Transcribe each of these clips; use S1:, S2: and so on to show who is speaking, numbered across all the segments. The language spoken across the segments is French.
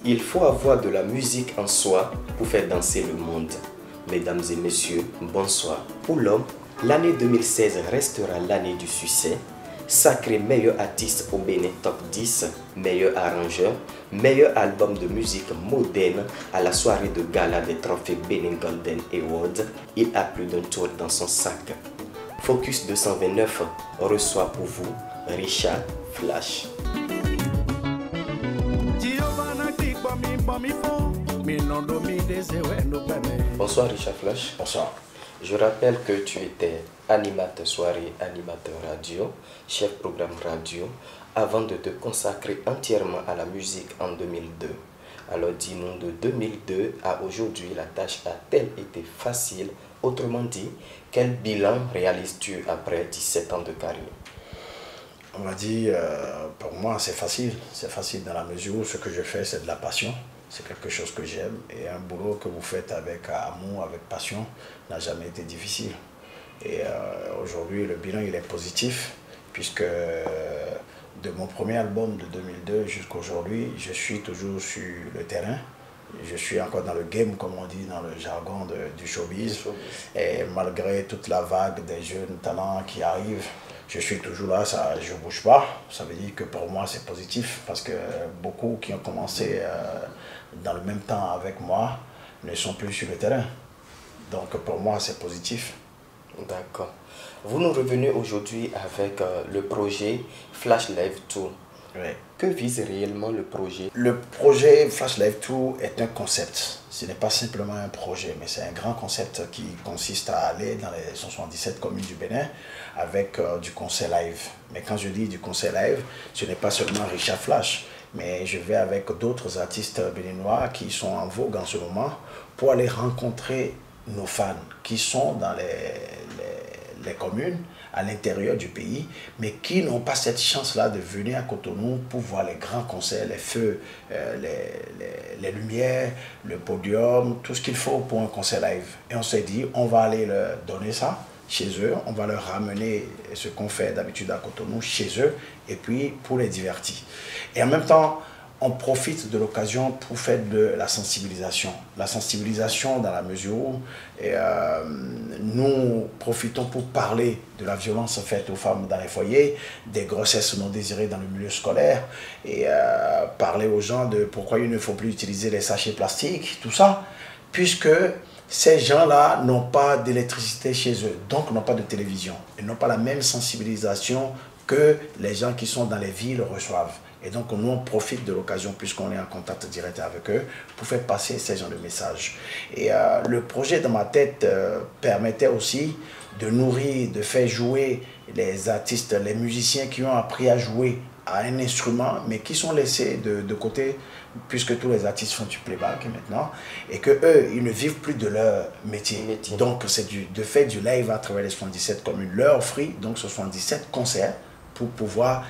S1: Il faut avoir de la musique en soi pour faire danser le monde. Mesdames et messieurs, bonsoir. Pour l'homme, l'année 2016 restera l'année du succès. Sacré meilleur artiste au Bénin Top 10, meilleur arrangeur, meilleur album de musique moderne à la soirée de gala des trophées Bénin Golden Awards. Il a plus d'un tour dans son sac. Focus 229 reçoit pour vous Richard Flash. Bonsoir Richard Flash.
S2: Bonsoir.
S1: Je rappelle que tu étais animateur soirée, animateur radio, chef programme radio, avant de te consacrer entièrement à la musique en 2002. Alors dis-nous, de 2002 à aujourd'hui, la tâche a-t-elle été facile? Autrement dit, quel bilan réalises-tu après 17 ans de carrière?
S2: On m'a dit, pour moi c'est facile. C'est facile dans la mesure où ce que je fais c'est de la passion. C'est quelque chose que j'aime et un boulot que vous faites avec amour, avec passion, n'a jamais été difficile. Et aujourd'hui, le bilan il est positif puisque de mon premier album de 2002 jusqu'à aujourd'hui, je suis toujours sur le terrain. Je suis encore dans le game, comme on dit dans le jargon du showbiz. Et malgré toute la vague des jeunes talents qui arrivent, je suis toujours là, je ne bouge pas. Ça veut dire que pour moi, c'est positif parce que beaucoup qui ont commencé dans le même temps avec moi ne sont plus sur le terrain. Donc pour moi, c'est positif.
S1: D'accord. Vous nous revenez aujourd'hui avec le projet Flash Live Tour.
S2: Oui.
S1: Que vise réellement le projet?
S2: Le projet Flash Live Tour est un concept. Ce n'est pas simplement un projet, mais c'est un grand concept qui consiste à aller dans les 177 communes du Bénin avec du concert live. Mais quand je dis du concert live, ce n'est pas seulement Richard Flash, mais je vais avec d'autres artistes béninois qui sont en vogue en ce moment pour aller rencontrer nos fans qui sont dans les communes à l'intérieur du pays, mais qui n'ont pas cette chance-là de venir à Cotonou pour voir les grands concerts, les feux, les lumières, le podium, tout ce qu'il faut pour un concert live. Et on s'est dit, on va aller leur donner ça chez eux, on va leur ramener ce qu'on fait d'habitude à Cotonou chez eux, et puis pour les divertir. Et en même temps, on profite de l'occasion pour faire de la sensibilisation. La sensibilisation dans la mesure où nous profitons pour parler de la violence faite aux femmes dans les foyers, des grossesses non désirées dans le milieu scolaire, et parler aux gens de pourquoi il ne faut plus utiliser les sachets plastiques, tout ça, puisque ces gens-là n'ont pas d'électricité chez eux, donc n'ont pas de télévision. Ils n'ont pas la même sensibilisation que les gens qui sont dans les villes reçoivent. Et donc, nous, on profite de l'occasion, puisqu'on est en contact direct avec eux, pour faire passer ces genres de messages. Et le projet dans ma tête permettait aussi de nourrir, de faire jouer les artistes, les musiciens qui ont appris à jouer à un instrument, mais qui sont laissés de côté, puisque tous les artistes font du playback maintenant, et qu'eux, ils ne vivent plus de leur métier. Donc, c'est de faire du live à travers les 77 communes, leur offrir donc 77 concerts pour pouvoir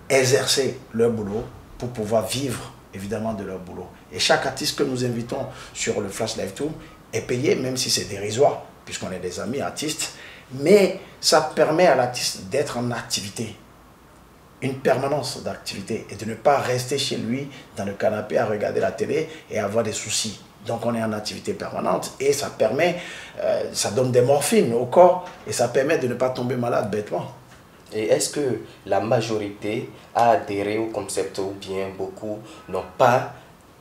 S2: exercer leur boulot, pour pouvoir vivre évidemment de leur boulot. Et chaque artiste que nous invitons sur le Flash Live Tour est payé, même si c'est dérisoire, puisqu'on est des amis artistes, mais ça permet à l'artiste d'être en activité, une permanence d'activité, et de ne pas rester chez lui dans le canapé à regarder la télé et avoir des soucis. Donc on est en activité permanente et ça permet, ça donne des morphines au corps et ça permet de ne pas tomber malade bêtement.
S1: Et est-ce que la majorité a adhéré au concept ou bien beaucoup n'ont pas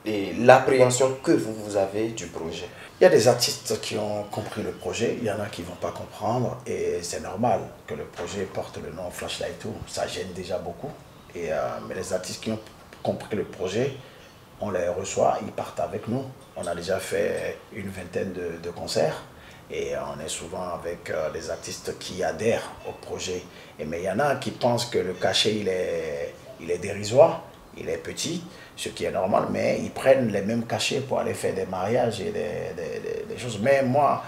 S1: l'appréhension que vous avez du projet?
S2: Il y a des artistes qui ont compris le projet, il y en a qui ne vont pas comprendre et c'est normal que le projet porte le nom Flash Live Tour. Ça gêne déjà beaucoup. Mais les artistes qui ont compris le projet, on les reçoit, ils partent avec nous. On a déjà fait une vingtaine de concerts. Et on est souvent avec les artistes qui adhèrent au projet. Mais il y en a qui pensent que le cachet, il est dérisoire, il est petit, ce qui est normal, mais ils prennent les mêmes cachets pour aller faire des mariages et des choses. Mais moi,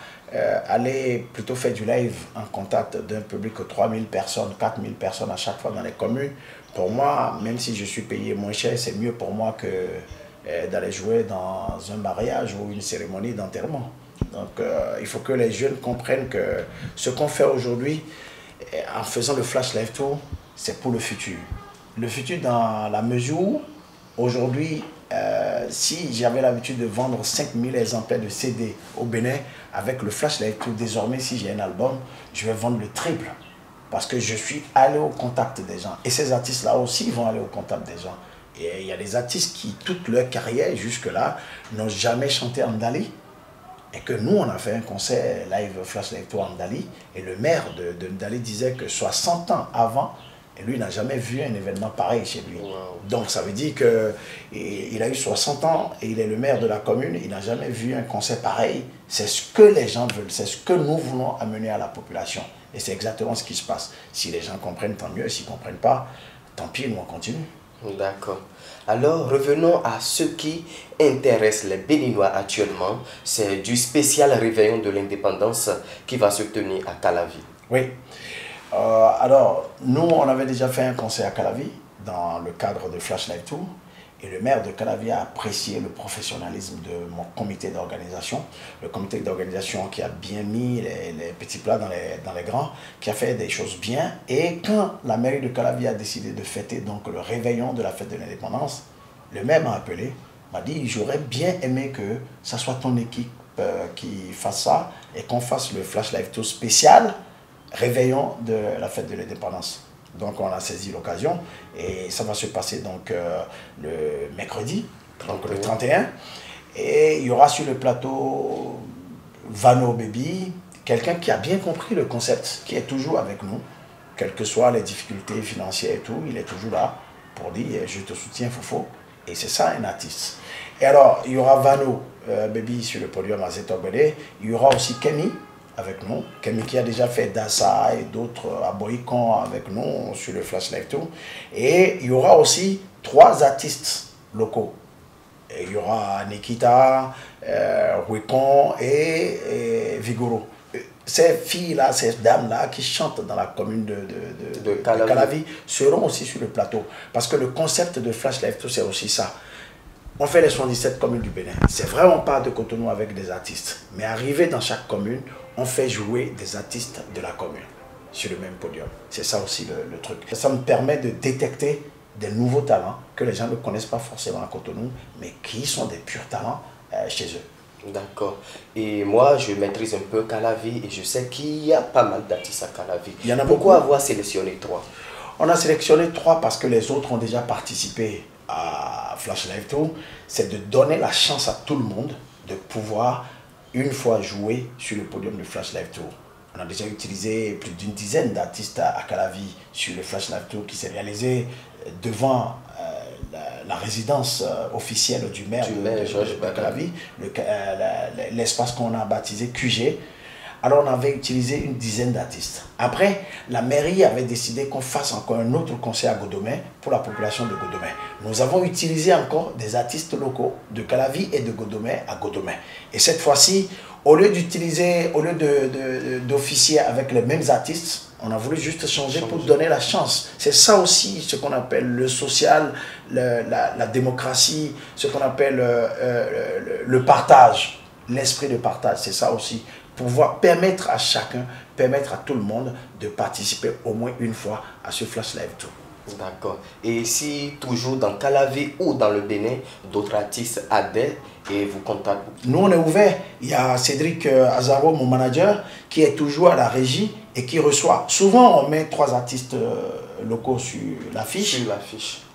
S2: aller plutôt faire du live en contact d'un public de 3000 personnes, 4000 personnes à chaque fois dans les communes, pour moi, même si je suis payé moins cher, c'est mieux pour moi que d'aller jouer dans un mariage ou une cérémonie d'enterrement. Donc il faut que les jeunes comprennent que ce qu'on fait aujourd'hui, en faisant le Flash Live Tour, c'est pour le futur. Le futur dans la mesure où, aujourd'hui, si j'avais l'habitude de vendre 5000 exemplaires de CD au Bénin, avec le Flash Live Tour, désormais, si j'ai un album, je vais vendre le triple. Parce que je suis allé au contact des gens. Et ces artistes-là aussi vont aller au contact des gens. Et il y a des artistes qui, toute leur carrière jusque-là, n'ont jamais chanté en Ndali. Et que nous, on a fait un concert live Flash Live Tour en Ndali. Et le maire de Ndali disait que 60 ans avant, et lui n'a jamais vu un événement pareil chez lui. Wow. Donc ça veut dire qu'il a eu 60 ans et il est le maire de la commune. Il n'a jamais vu un concert pareil. C'est ce que les gens veulent. C'est ce que nous voulons amener à la population. Et c'est exactement ce qui se passe. Si les gens comprennent, tant mieux. S'ils ne comprennent pas, tant pis, nous on continue.
S1: D'accord. Alors, revenons à ce qui intéresse les Béninois actuellement. C'est du spécial réveillon de l'indépendance qui va se tenir à Calavi.
S2: Oui. Alors, nous, on avait déjà fait un concert à Calavi dans le cadre de Flash Live Tour. Et le maire de Calavi a apprécié le professionnalisme de mon comité d'organisation. Le comité d'organisation qui a bien mis les petits plats dans les grands, qui a fait des choses bien. Et quand la mairie de Calavi a décidé de fêter donc le réveillon de la fête de l'indépendance, le maire m'a appelé, m'a dit « J'aurais bien aimé que ça soit ton équipe qui fasse ça et qu'on fasse le Flash Live Tour spécial réveillon de la fête de l'indépendance. » Donc on a saisi l'occasion et ça va se passer donc le mercredi, donc le 31. Et il y aura sur le plateau Vano Baby, quelqu'un qui a bien compris le concept, qui est toujours avec nous, quelles que soient les difficultés financières et tout, il est toujours là pour dire je te soutiens Fofo. Et c'est ça un artiste. Et alors il y aura Vano Baby sur le podium à Zetobele, il y aura aussi Kenny avec nous, Kemi qui a déjà fait Dassa et d'autres à Boycon avec nous sur le Flash Live Tour. Et il y aura aussi 3 artistes locaux. Et il y aura Nikita, Boycon et Vigoro. Ces filles-là, ces dames-là qui chantent dans la commune de Calavi seront aussi sur le plateau. Parce que le concept de Flash Live Tour, c'est aussi ça. On fait les 77 communes du Bénin. C'est vraiment pas de Cotonou avec des artistes. Mais arrivé dans chaque commune, on fait jouer des artistes de la commune sur le même podium. C'est ça aussi le truc. Ça me permet de détecter des nouveaux talents que les gens ne connaissent pas forcément à Cotonou, mais qui sont des purs talents chez eux.
S1: D'accord. Et moi, je maîtrise un peu Calavi et je sais qu'il y a pas mal d'artistes à Calavi.
S2: Il y en a
S1: Pourquoi
S2: beaucoup.
S1: avoir sélectionné 3?
S2: On a sélectionné 3 parce que les autres ont déjà participé à Flash Live Tour. C'est de donner la chance à tout le monde de pouvoir une fois jouer sur le podium de Flash Live Tour. On a déjà utilisé plus d'une dizaine d'artistes à Calavi sur le Flash Live Tour qui s'est réalisé devant la résidence officielle du maire de Calavi, l'espace qu'on a baptisé QG. Alors on avait utilisé une dizaine d'artistes. Après, la mairie avait décidé qu'on fasse encore un autre concert à Godomè pour la population de Godomè. Nous avons utilisé encore des artistes locaux de Calavi et de Godomè à Godomè. Et cette fois-ci, au lieu d'officier avec les mêmes artistes, on a voulu juste changer pour donner la chance. C'est ça aussi ce qu'on appelle le social, la démocratie, ce qu'on appelle le partage, l'esprit de partage. C'est ça aussi. Pouvoir permettre à chacun, permettre à tout le monde de participer au moins une fois à ce Flash Live Tour.
S1: D'accord. Et si toujours dans Calavi ou dans le Bénin, d'autres artistes adhèrent et vous contactent?
S2: Nous, on est ouvert. Il y a Cédric Azaro, mon manager, qui est toujours à la régie et qui reçoit. Souvent, on met 3 artistes locaux sur l'affiche.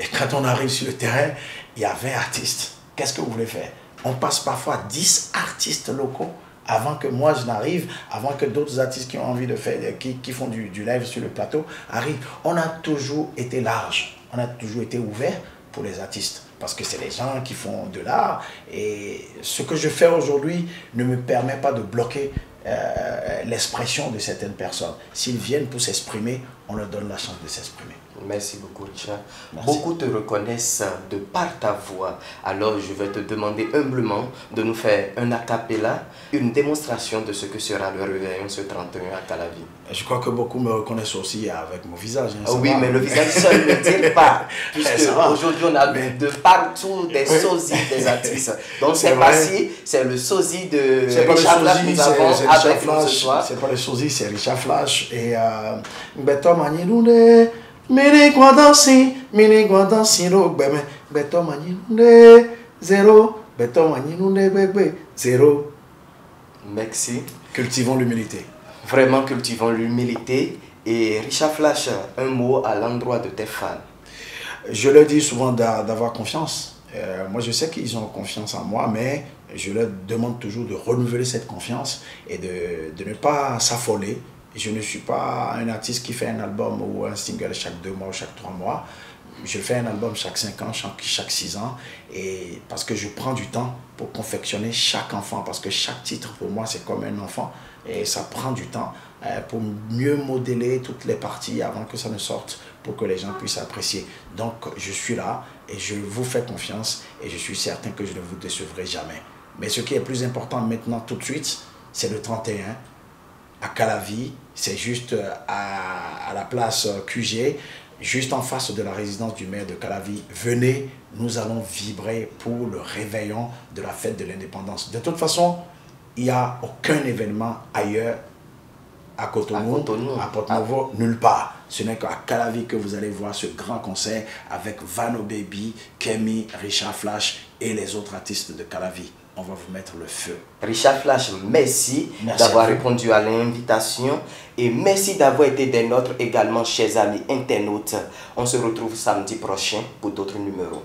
S2: Et quand on arrive sur le terrain, il y a 20 artistes. Qu'est-ce que vous voulez faire? On passe parfois 10 artistes locaux avant que moi je n'arrive, avant que d'autres artistes qui ont envie de faire, qui font du live sur le plateau arrivent. On a toujours été large, on a toujours été ouvert pour les artistes, parce que c'est les gens qui font de l'art, et ce que je fais aujourd'hui ne me permet pas de bloquer l'expression de certaines personnes. S'ils viennent pour s'exprimer, on leur donne la chance de s'exprimer.
S1: Merci beaucoup, Richard.
S2: Merci.
S1: Beaucoup te reconnaissent de par ta voix. Alors, je vais te demander humblement de nous faire un a cappella, une démonstration de ce que sera le réveillon ce 31 à Calavi.
S2: Je crois que beaucoup me reconnaissent aussi avec mon visage. Hein,
S1: oui, mais le visage seul ne dit pas. Puisque aujourd'hui, on a de partout des sosies des artistes. Donc, c'est pas si, c'est le sosie de Richard Flash que nous avons avec nous ce soir.
S2: C'est pas le sosie, c'est Richard Flash. Et Beto Manilunde, Mini Guadansi, Beto Manilunde, zéro. Zéro.
S1: Merci.
S2: Cultivons l'humilité.
S1: Vraiment cultivons l'humilité. Et Richard Flash, un mot à l'endroit de tes fans.
S2: Je leur dis souvent d'avoir confiance. Moi, je sais qu'ils ont confiance en moi, mais je leur demande toujours de renouveler cette confiance et de ne pas s'affoler. Je ne suis pas un artiste qui fait un album ou un single chaque 2 mois ou chaque 3 mois. Je fais un album chaque 5 ans, chaque 6 ans. Et parce que je prends du temps pour confectionner chaque enfant. Parce que chaque titre, pour moi, c'est comme un enfant. Et ça prend du temps pour mieux modeler toutes les parties avant que ça ne sorte, pour que les gens puissent apprécier. Donc, je suis là et je vous fais confiance. Et je suis certain que je ne vous décevrai jamais. Mais ce qui est plus important maintenant, tout de suite, c'est le 31 à Calavi. C'est juste à la place QG, juste en face de la résidence du maire de Calavi. Venez, nous allons vibrer pour le réveillon de la fête de l'indépendance. De toute façon, il n'y a aucun événement ailleurs à Cotonou, à Porto-Novo, nulle part. Ce n'est qu'à Calavi que vous allez voir ce grand concert avec Vano Baby, Kemi, Richard Flash et les autres artistes de Calavi. On va vous mettre le feu.
S1: Richard Flash, merci d'avoir répondu à l'invitation et merci d'avoir été des nôtres également, chers amis internautes. On se retrouve samedi prochain pour d'autres numéros.